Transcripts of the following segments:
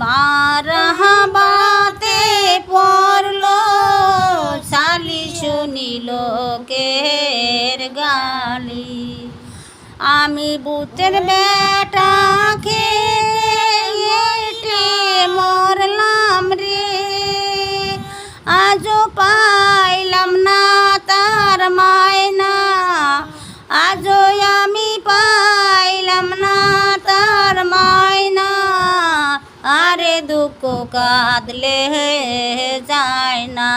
মারহাবাতে পড়লো সালি শুনিল কের গালি। আমি বুতের বেটা খেয়ে মরলাম রে, আজও পাইলাম না তার মায়না, আজও আমি পাইলাম না তার মায়না। আরে দুঃখ কাঁদলে যায় না,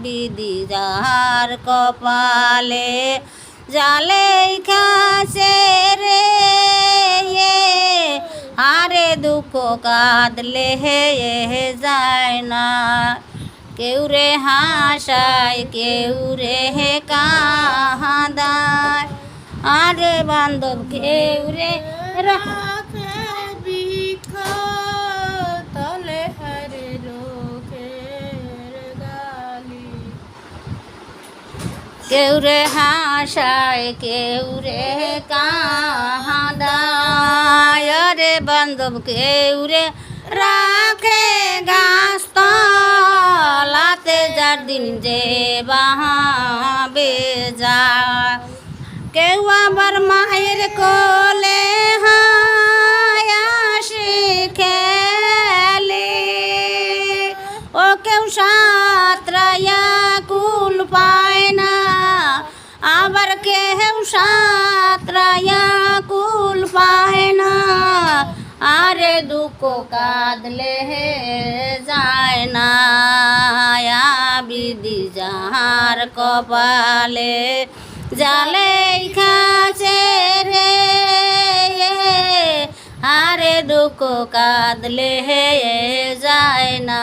বিধি যার কপালে জালে খাসে রে। আরে দুঃখ কাঁদলে যায় না, কেউ রে হাসায় কেউ রে কাঁদায়। আরে বান্ধব কেউ রে রাখে বৃক্ষ তলে হারে লোকের গালি। কেউ রে হাসায় কেউ রে কাঁদায়। আরে বান্ধব কেউ রে রাখে গাছ তলাতে, যার দিন যে বাহাবে যায়। কেউ আবার মায়ের কোলে হাসি খেলে, ও কেউ সাঁতরাইয়া কুল পায় না, আবার কেউ সাঁতরাইয়া কুল পায় না। আরে দুঃখ কাঁদলে যায় না, বিধি যাহার কপালে জালে খাসে রে। আরে দুঃখ কাঁদলে যায় না।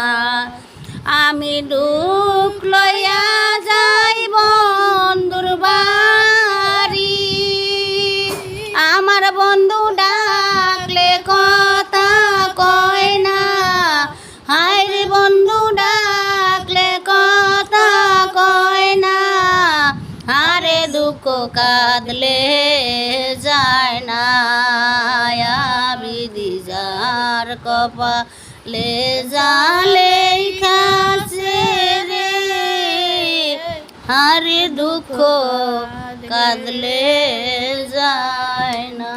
আমি দুঃখ লইয়া যাই বন্ধুর বাড়ি, আমার বন্ধু ডাকলে কথা কয় না। হায় রে বন্ধু ডাকলে কথা কয় না, আরে দুঃখ কাঁদলে যায় না, বিধি যার কপালে জালে খাসে রে। আরে দুঃখ কাঁদলে যায় না।